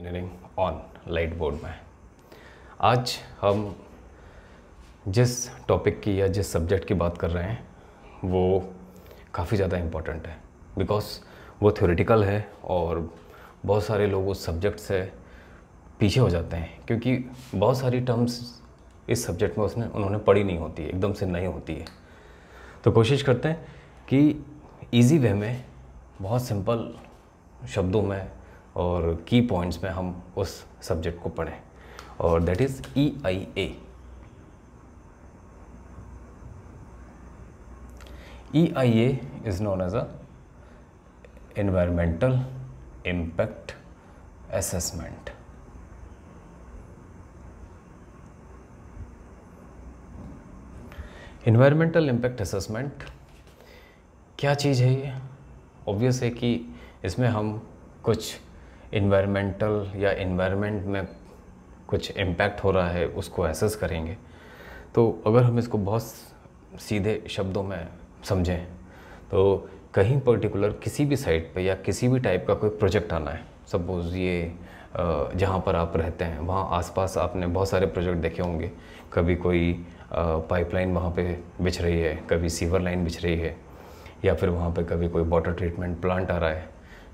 Engineering on light board में। आज हम जिस टॉपिक की या जिस सब्जेक्ट की बात कर रहे हैं वो काफ़ी ज़्यादा इम्पोर्टेंट है, बिकॉज वो थ्योरेटिकल है और बहुत सारे लोग उस सब्जेक्ट से पीछे हो जाते हैं क्योंकि बहुत सारी टर्म्स इस सब्जेक्ट में उन्होंने पढ़ी नहीं होती, एकदम से नहीं होती है। तो कोशिश करते हैं कि इजी वे में, बहुत सिंपल शब्दों में और की पॉइंट्स में हम उस सब्जेक्ट को पढ़ें, और that is EIA। EIA is known as a Environmental Impact Assessment। Environmental impact assessment क्या चीज़ है ये? ऑब्वियस है कि इसमें हम कुछ इन्वायरमेंटल या इन्वायरमेंट में कुछ इम्पैक्ट हो रहा है उसको एसेस करेंगे। तो अगर हम इसको बहुत सीधे शब्दों में समझें तो कहीं पर्टिकुलर किसी भी साइट पे या किसी भी टाइप का कोई प्रोजेक्ट आना है, सपोज़ ये जहाँ पर आप रहते हैं वहाँ आसपास आपने बहुत सारे प्रोजेक्ट देखे होंगे। कभी कोई पाइपलाइन वहाँ पे बिछ रही है, कभी सीवर लाइन बिछ रही है, या फिर वहाँ पे कभी कोई वाटर ट्रीटमेंट प्लांट आ रहा है,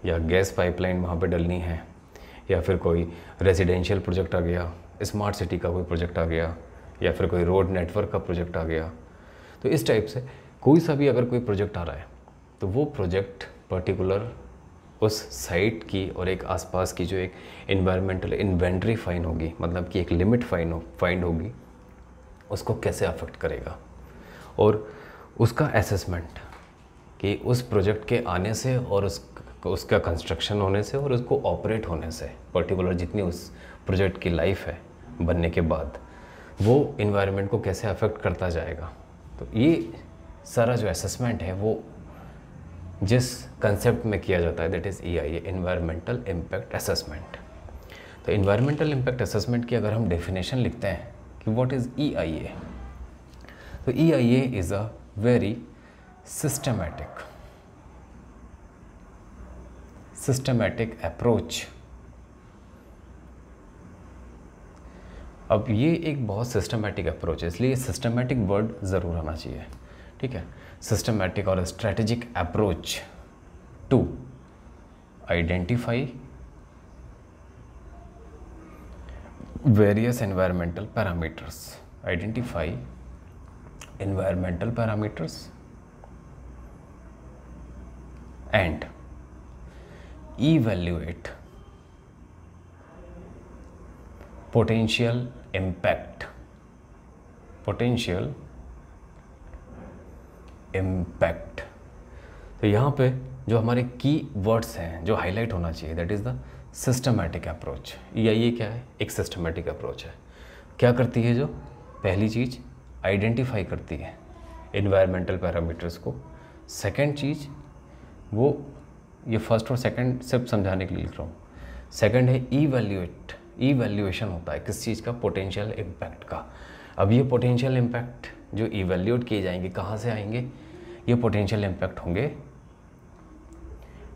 या गैस पाइपलाइन वहाँ पे डलनी है, या फिर कोई रेजिडेंशियल प्रोजेक्ट आ गया, स्मार्ट सिटी का कोई प्रोजेक्ट आ गया, या फिर कोई रोड नेटवर्क का प्रोजेक्ट आ गया। तो इस टाइप से कोई सा भी अगर कोई प्रोजेक्ट आ रहा है तो वो प्रोजेक्ट पर्टिकुलर उस साइट की और एक आसपास की जो एक इन्वायरमेंटल इन्वेंटरी फाइन होगी, मतलब कि एक लिमिट फाइंड होगी, उसको कैसे अफेक्ट करेगा, और उसका असेसमेंट कि उस प्रोजेक्ट के आने से और उसका कंस्ट्रक्शन होने से और उसको ऑपरेट होने से पर्टिकुलर जितनी उस प्रोजेक्ट की लाइफ है बनने के बाद वो इन्वायरमेंट को कैसे अफेक्ट करता जाएगा। तो ये सारा जो असेसमेंट है वो जिस कंसेप्ट में किया जाता है that is EIA, environmental impact assessment. तो इन्वायरमेंटल इम्पैक्ट असेसमेंट की अगर हम डेफिनेशन लिखते हैं कि व्हाट इज़ EIA, तो EIA is a very systematic approach. अब ये एक बहुत सिस्टमैटिक अप्रोच है, इसलिए सिस्टमैटिक वर्ड ज़रूर आना चाहिए, ठीक है। सिस्टमैटिक और strategic approach to identify various environmental parameters, identify environmental parameters and evaluate potential impact। तो यहाँ पे जो हमारे की वर्ड्स हैं जो हाईलाइट होना चाहिए that is the systematic approach. ये क्या है? एक सिस्टमैटिक अप्रोच है। क्या करती है? जो पहली चीज़ आइडेंटिफाई करती है इन्वायरमेंटल पैरामीटर्स को। सेकंड चीज़ वो, ये फर्स्ट और सेकंड सिर्फ समझाने के लिए लिख रहा हूँ। सेकंड है इवैल्यूएशन होता है किस चीज़ का? पोटेंशियल इम्पैक्ट का। अब ये पोटेंशियल इम्पैक्ट जो इवैल्यूएट किए जाएंगे कहाँ से आएंगे? ये पोटेंशियल इम्पैक्ट होंगे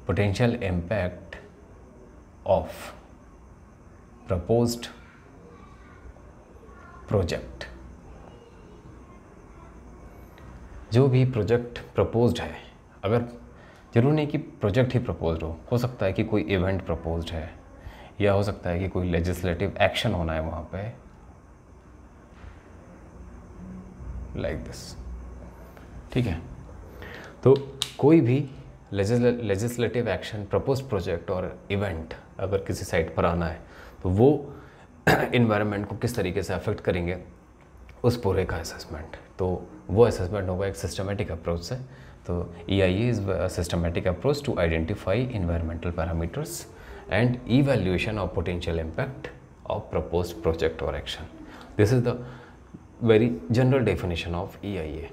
potential impact of proposed project. जो भी प्रोजेक्ट प्रपोज्ड है, अगर जरूरी नहीं कि प्रोजेक्ट ही प्रपोज्ड हो सकता है कि कोई इवेंट प्रपोज्ड है, या हो सकता है कि कोई लेजिस्लेटिव एक्शन होना है वहाँ पे, लाइक दिस, ठीक है। तो कोई भी लेजिस्लेटिव एक्शन, प्रपोज प्रोजेक्ट और इवेंट अगर किसी साइट पर आना है तो वो इन्वायरमेंट को किस तरीके से अफेक्ट करेंगे उस पूरे का असेसमेंट। तो वो असेसमेंट होगा एक सिस्टमेटिक अप्रोच से। तो EIA is a systematic approach to identify environmental parameters and evaluation of potential impact of proposed project और action. This is the very general definition of EIA।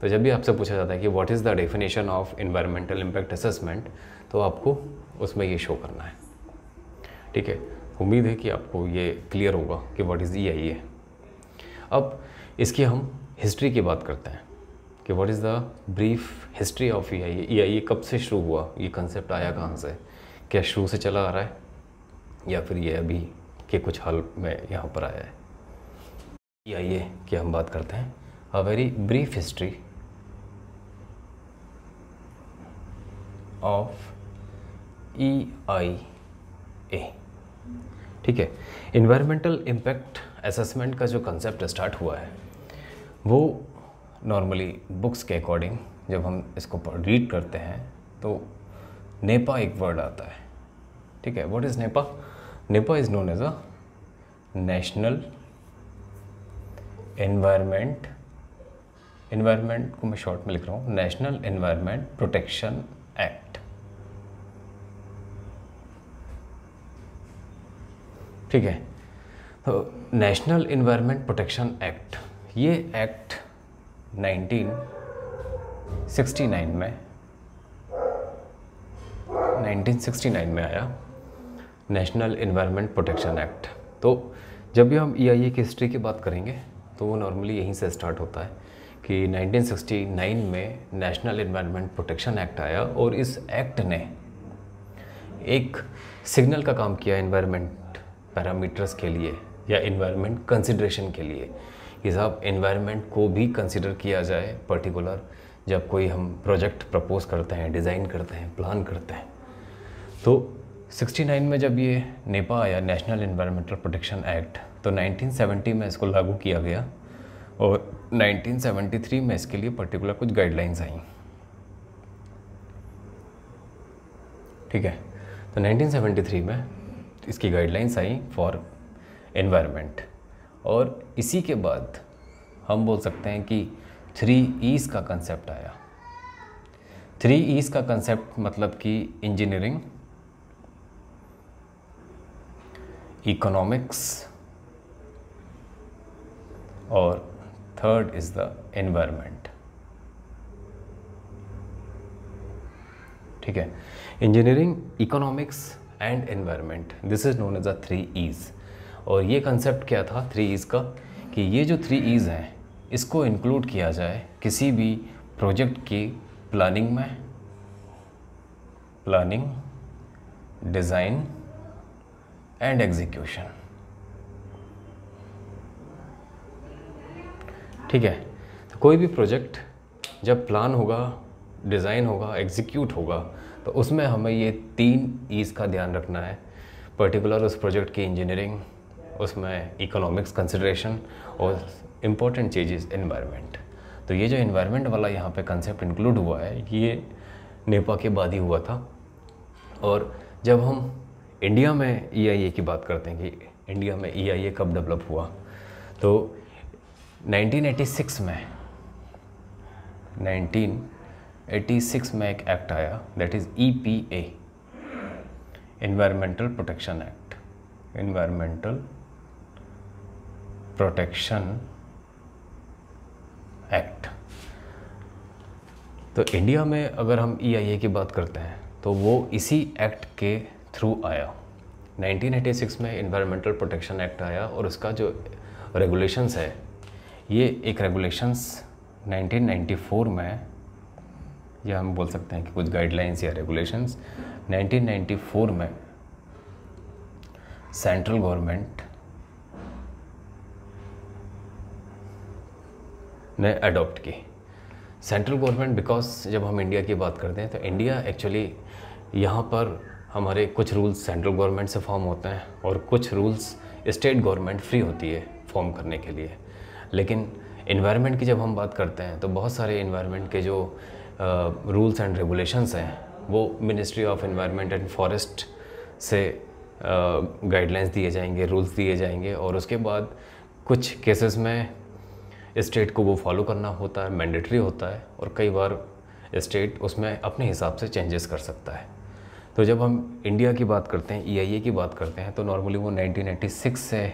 तो जब भी आपसे पूछा जाता है कि what is the definition of environmental impact assessment, तो आपको उसमें ये शो करना है, ठीक है। उम्मीद है कि आपको ये क्लियर होगा कि व्हाट इज़ EIA। अब इसकी हम हिस्ट्री की बात करते हैं कि what is the brief history of EIA। EIA कब से शुरू हुआ, ये कंसेप्ट आया कहाँ से, क्या शुरू से चला आ रहा है? या फिर ये अभी के कुछ हाल में यहाँ पर आया है। EIA की हम बात करते हैं, a very brief history of EIA। ठीक है, इन्वायरमेंटल इम्पैक्ट असेसमेंट का जो कंसेप्ट स्टार्ट हुआ है वो नॉर्मली बुक्स के अकॉर्डिंग जब हम इसको रीड करते हैं तो नेपा एक वर्ड आता है। ठीक है, what is NEPA? NEPA is known as a national environment को मैं शॉर्ट में लिख रहा हूँ, नेशनल एनवायरनमेंट प्रोटेक्शन एक्ट। ठीक है, तो नेशनल एनवायरनमेंट प्रोटेक्शन एक्ट, ये एक्ट 1969 में आया, नेशनल एनवायरनमेंट प्रोटेक्शन एक्ट। तो जब भी हम EIA की हिस्ट्री की बात करेंगे तो वो नॉर्मली यहीं से स्टार्ट होता है कि 1969 में नेशनल एनवायरनमेंट प्रोटेक्शन एक्ट आया और इस एक्ट ने एक सिग्नल का काम किया एनवायरनमेंट पैरामीटर्स के लिए या एनवायरनमेंट कंसिडरेशन के लिए कि साहब एनवायरनमेंट को भी कंसिडर किया जाए पर्टिकुलर जब कोई हम प्रोजेक्ट प्रपोज करते हैं, डिज़ाइन करते हैं, प्लान करते हैं। तो 69 में जब ये नेपा आया, नेशनल एनवायरमेंटल प्रोटेक्शन एक्ट, तो 1970 में इसको लागू किया गया और 1973 में इसके लिए पर्टिकुलर कुछ गाइडलाइंस आई। ठीक है, तो 1973 में इसकी गाइडलाइंस आई फॉर एनवायरनमेंट और इसी के बाद हम बोल सकते हैं कि 3 E's का कंसेप्ट आया। 3 E's का कंसेप्ट मतलब कि इंजीनियरिंग, इकोनॉमिक्स और थर्ड इज द एनवायरनमेंट। ठीक है, engineering, economics and environment, this is known as the 3 E's। और ये कंसेप्ट क्या था 3 E's का कि ये जो 3 E's हैं इसको इंक्लूड किया जाए किसी भी प्रोजेक्ट की प्लानिंग में, प्लानिंग, डिज़ाइन एंड एग्जीक्यूशन। ठीक है, तो कोई भी प्रोजेक्ट जब प्लान होगा, डिज़ाइन होगा, एग्जीक्यूट होगा तो उसमें हमें ये 3 E's का ध्यान रखना है। पर्टिकुलर उस प्रोजेक्ट की इंजीनियरिंग, उसमें इकोनॉमिक्स कंसिडरेशन और इम्पोर्टेंट चीज़ एनवायरनमेंट। तो ये जो एनवायरनमेंट वाला यहाँ पे कंसेप्ट इंक्लूड हुआ है ये नेपा के बाद ही हुआ था। और जब हम इंडिया में EIA की बात करते हैं कि इंडिया में EIA कब डेवलप हुआ, तो 1986 में एक एक्ट आया, that is EPA, environmental protection act, environmental protection act. तो इंडिया में अगर हम EIA की बात करते हैं तो वो इसी एक्ट के थ्रू आया। 1986 में एनवायरमेंटल प्रोटेक्शन एक्ट आया और उसका जो रेगुलेशंस है, ये एक रेगुलेशंस 1994 में, या हम बोल सकते हैं कि कुछ गाइडलाइंस या रेगुलेशंस 1994 में सेंट्रल गवर्नमेंट ने अडॉप्ट की। सेंट्रल गवर्नमेंट बिकॉज जब हम इंडिया की बात करते हैं तो इंडिया एक्चुअली यहाँ पर हमारे कुछ रूल्स सेंट्रल गवर्नमेंट से फॉर्म होते हैं और कुछ रूल्स स्टेट गवर्नमेंट फ्री होती है फॉर्म करने के लिए। लेकिन एनवायरनमेंट की जब हम बात करते हैं तो बहुत सारे एनवायरनमेंट के जो रूल्स एंड रेगुलेशंस हैं वो ministry of environment and forest से गाइडलाइंस दिए जाएंगे, रूल्स दिए जाएंगे और उसके बाद कुछ केसेस में स्टेट को वो फॉलो करना होता है, मैंडेटरी होता है और कई बार स्टेट उसमें अपने हिसाब से चेंजेस कर सकता है। तो जब हम इंडिया की बात करते हैं, EIA की बात करते हैं तो नॉर्मली वो 1986 से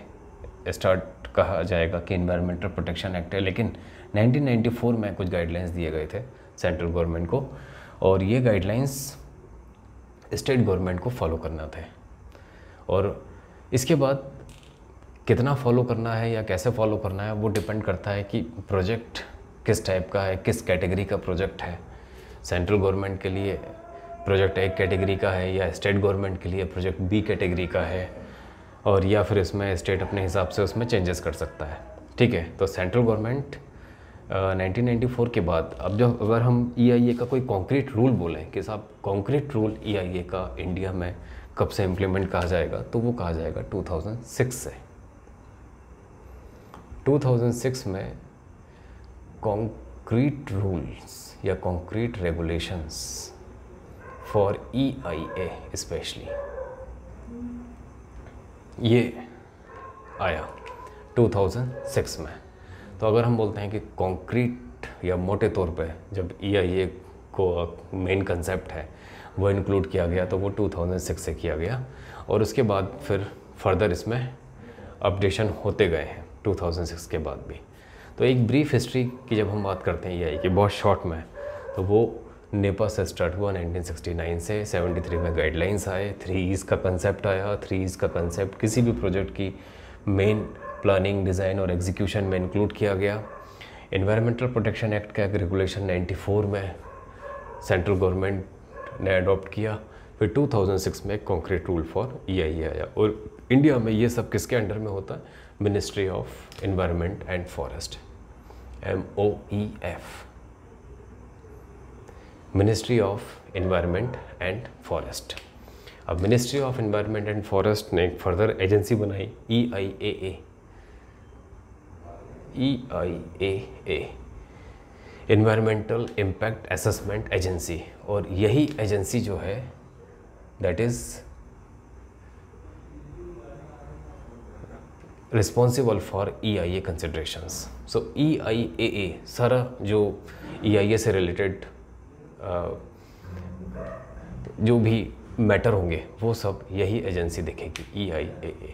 स्टार्ट कहा जाएगा कि एनवायरमेंटल प्रोटेक्शन एक्ट है, लेकिन 1994 में कुछ गाइडलाइंस दिए गए थे सेंट्रल गवर्नमेंट को और ये गाइडलाइंस स्टेट गवर्नमेंट को फॉलो करना थे। और इसके बाद कितना फॉलो करना है या कैसे फॉलो करना है वो डिपेंड करता है कि प्रोजेक्ट किस टाइप का है, किस कैटेगरी का प्रोजेक्ट है। सेंट्रल गवर्नमेंट के लिए प्रोजेक्ट एक कैटेगरी का है या स्टेट गवर्नमेंट के लिए प्रोजेक्ट बी कैटेगरी का है, और या फिर इसमें स्टेट अपने हिसाब से उसमें चेंजेस कर सकता है। ठीक है, तो सेंट्रल गवर्नमेंट 1994 के बाद अब जो अगर हम EIA का कोई कॉन्क्रीट रूल बोलें कि साहब कॉन्क्रीट रूल EIA का इंडिया में कब से इम्प्लीमेंट कहा जाएगा, तो वो कहा जाएगा 2006 से। 2006 में कॉन्क्रीट रूल्स या concrete regulations for EIA specially ये आया 2006 में। तो अगर हम बोलते हैं कि कॉन्क्रीट या मोटे तौर पे जब EIA को मेन कंसेप्ट है वो इंक्लूड किया गया, तो वो 2006 से किया गया, और उसके बाद फिर फर्दर इसमें अपडेशन होते गए हैं 2006 के बाद भी। तो एक ब्रीफ हिस्ट्री की जब हम बात करते हैं EIA की बहुत शॉर्ट में, तो वो नेपा से स्टार्ट हुआ 1969 से। 73 में गाइडलाइंस आए, 3 E's का कंसेप्ट आया। 3 E's का कंसेप्ट किसी भी प्रोजेक्ट की मेन प्लानिंग, डिज़ाइन और एग्जीक्यूशन में इंक्लूड किया गया। एनवायरमेंटल प्रोटेक्शन एक्ट का एक रेगुलेशन 94 में सेंट्रल गवर्नमेंट ने अडॉप्ट किया। फिर 2006 में कॉन्क्रीट रूल फॉर EIA आया, और इंडिया में ये सब किसके अंडर में होता है? Ministry of environment and forest, MOEF, ministry of environment and forest. अब ministry of environment and forest ने एक फर्दर एजेंसी बनाई EIAA, environmental impact assessment agency, और यही एजेंसी जो है that is responsible for EIA considerations. So EIAA सारा जो EIA से रिलेटेड जो भी मैटर होंगे वो सब यही एजेंसी देखेगी, EIAA।